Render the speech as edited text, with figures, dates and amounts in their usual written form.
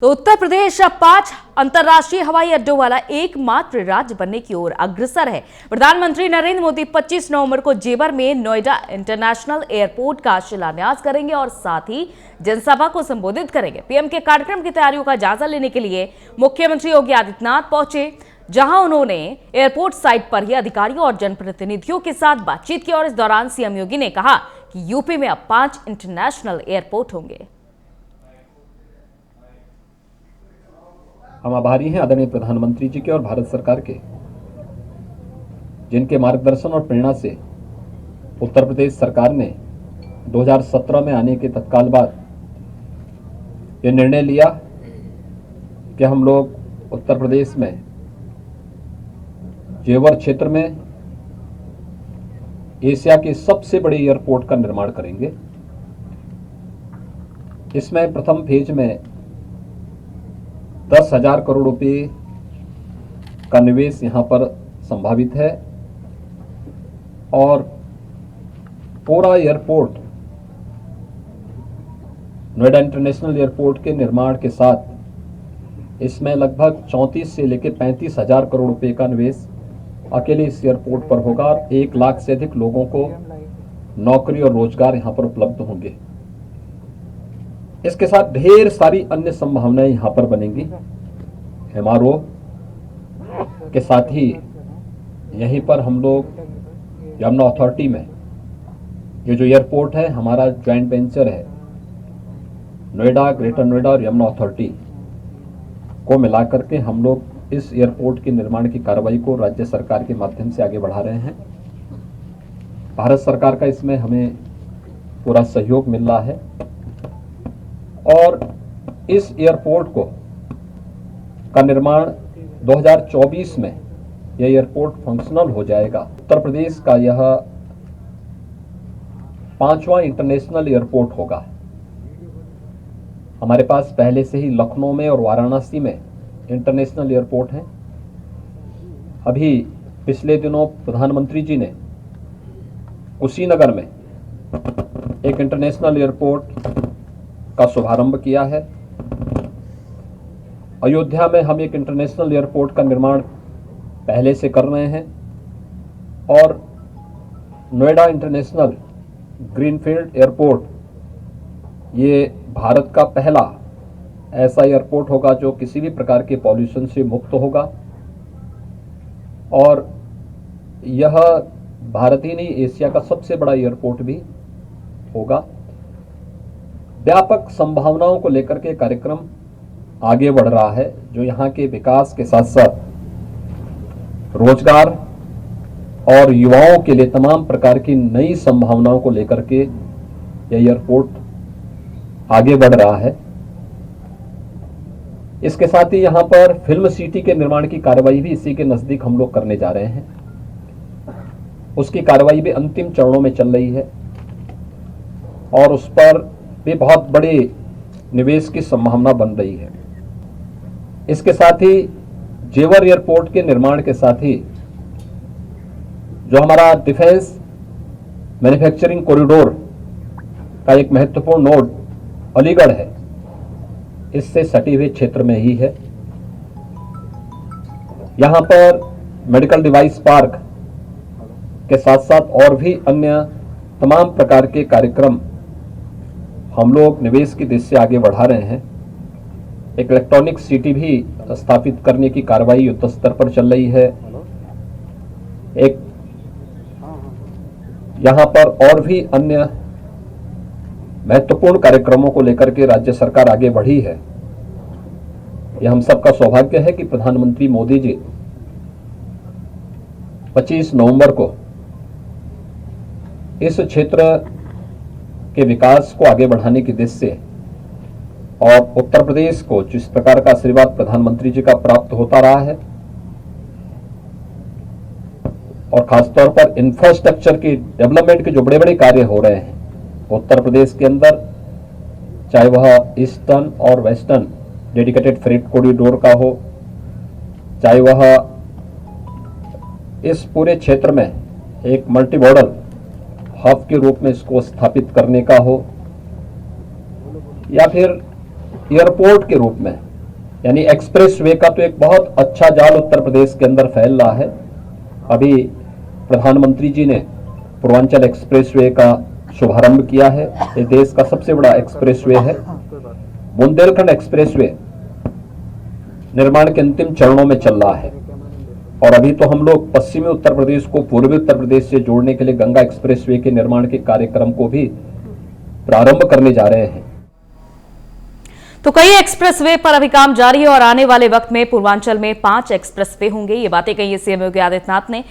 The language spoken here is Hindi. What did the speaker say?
तो उत्तर प्रदेश अब 5 अंतर्राष्ट्रीय हवाई अड्डों वाला एकमात्र राज्य बनने की ओर अग्रसर है। प्रधानमंत्री नरेंद्र मोदी 25 नवंबर को जेवर में नोएडा इंटरनेशनल एयरपोर्ट का शिलान्यास करेंगे और साथ ही जनसभा को संबोधित करेंगे। पीएम के कार्यक्रम की तैयारियों का जायजा लेने के लिए मुख्यमंत्री योगी आदित्यनाथ पहुंचे, जहां उन्होंने एयरपोर्ट साइट पर ही अधिकारियों और जनप्रतिनिधियों के साथ बातचीत की और इस दौरान सीएम योगी ने कहा कि यूपी में अब 5 इंटरनेशनल एयरपोर्ट होंगे। हम आभारी हैं आदरणीय प्रधानमंत्री जी के और भारत सरकार के, जिनके मार्गदर्शन और प्रेरणा से उत्तर प्रदेश सरकार ने 2017 में आने के तत्काल बाद ये निर्णय लिया कि हम लोग उत्तर प्रदेश में जेवर क्षेत्र में एशिया के सबसे बड़े एयरपोर्ट का निर्माण करेंगे। इसमें प्रथम फेज में 10,000 करोड़ रुपए का निवेश यहां पर संभावित है और पूरा एयरपोर्ट नोएडा इंटरनेशनल एयरपोर्ट के निर्माण के साथ इसमें लगभग 34 से लेकर 35,000 करोड़ रुपए का निवेश अकेले इस एयरपोर्ट पर होगा और 1 लाख से अधिक लोगों को नौकरी और रोजगार यहां पर उपलब्ध होंगे। इसके साथ ढेर सारी अन्य संभावनाएं यहां पर बनेंगी। एमआरओ के साथ ही यहीं पर हम लोग यमुना अथॉरिटी में ये जो एयरपोर्ट है हमारा ज्वाइंट वेंचर है, नोएडा, ग्रेटर नोएडा और यमुना अथॉरिटी को मिलाकर के हम लोग इस एयरपोर्ट के निर्माण की कार्रवाई को राज्य सरकार के माध्यम से आगे बढ़ा रहे हैं। भारत सरकार का इसमें हमें पूरा सहयोग मिल रहा है और इस एयरपोर्ट का निर्माण 2024 में यह एयरपोर्ट फंक्शनल हो जाएगा। उत्तर प्रदेश का यह 5वां इंटरनेशनल एयरपोर्ट होगा। हमारे पास पहले से ही लखनऊ में और वाराणसी में इंटरनेशनल एयरपोर्ट हैं। अभी पिछले दिनों प्रधानमंत्री जी ने कुशीनगर में एक इंटरनेशनल एयरपोर्ट का शुभारंभ किया है। अयोध्या में हम एक इंटरनेशनल एयरपोर्ट का निर्माण पहले से कर रहे हैं और नोएडा इंटरनेशनल ग्रीनफील्ड एयरपोर्ट ये भारत का पहला ऐसा एयरपोर्ट होगा जो किसी भी प्रकार के पॉल्यूशन से मुक्त होगा और यह भारत ही नहीं एशिया का सबसे बड़ा एयरपोर्ट भी होगा। व्यापक संभावनाओं को लेकर के कार्यक्रम आगे बढ़ रहा है, जो यहाँ के विकास के साथ साथ रोजगार और युवाओं के लिए तमाम प्रकार की नई संभावनाओं को लेकर के यह एयरपोर्ट आगे बढ़ रहा है। इसके साथ ही यहाँ पर फिल्म सिटी के निर्माण की कार्रवाई भी इसी के नजदीक हम लोग करने जा रहे हैं। उसकी कार्रवाई भी अंतिम चरणों में चल रही है और उस पर भी बहुत बड़े निवेश की संभावना बन रही है। इसके साथ ही जेवर एयरपोर्ट के निर्माण के साथ ही जो हमारा डिफेंस मैन्युफैक्चरिंग कॉरिडोर का एक महत्वपूर्ण नोड अलीगढ़ है, इससे सटे हुए क्षेत्र में ही है। यहां पर मेडिकल डिवाइस पार्क के साथ साथ और भी अन्य तमाम प्रकार के कार्यक्रम हम लोग निवेश की दिशा से आगे बढ़ा रहे हैं। एक इलेक्ट्रॉनिक सिटी भी स्थापित करने की कार्रवाई युद्ध स्तर पर चल रही है। एक यहां पर और भी अन्य महत्वपूर्ण कार्यक्रमों को लेकर के राज्य सरकार आगे बढ़ी है। यह हम सबका सौभाग्य है कि प्रधानमंत्री मोदी जी 25 नवंबर को इस क्षेत्र के विकास को आगे बढ़ाने की दिशा से और उत्तर प्रदेश को जिस प्रकार का आशीर्वाद प्रधानमंत्री जी का प्राप्त होता रहा है और खासतौर पर इंफ्रास्ट्रक्चर की डेवलपमेंट के जो बड़े बड़े कार्य हो रहे हैं उत्तर प्रदेश के अंदर, चाहे वह ईस्टर्न और वेस्टर्न डेडिकेटेड फ्रेट कॉरिडोर का हो, चाहे वह इस पूरे क्षेत्र में एक मल्टी मॉडल हब के रूप में इसको स्थापित करने का हो, या फिर एयरपोर्ट के रूप में यानी एक्सप्रेसवे का तो एक बहुत अच्छा जाल उत्तर प्रदेश के अंदर फैल रहा है। अभी प्रधानमंत्री जी ने पूर्वांचल एक्सप्रेसवे का शुभारंभ किया है। ये देश का सबसे बड़ा एक्सप्रेसवे है। बुंदेलखंड एक्सप्रेसवे निर्माण के अंतिम चरणों में चल रहा है और अभी तो हम लोग पश्चिमी उत्तर प्रदेश को पूर्वी उत्तर प्रदेश से जोड़ने के लिए गंगा एक्सप्रेसवे के निर्माण के कार्यक्रम को भी प्रारंभ करने जा रहे हैं। तो कई एक्सप्रेसवे पर अभी काम जारी है और आने वाले वक्त में पूर्वांचल में 5 एक्सप्रेसवे होंगे। ये बातें कही सीएम योगी आदित्यनाथ ने।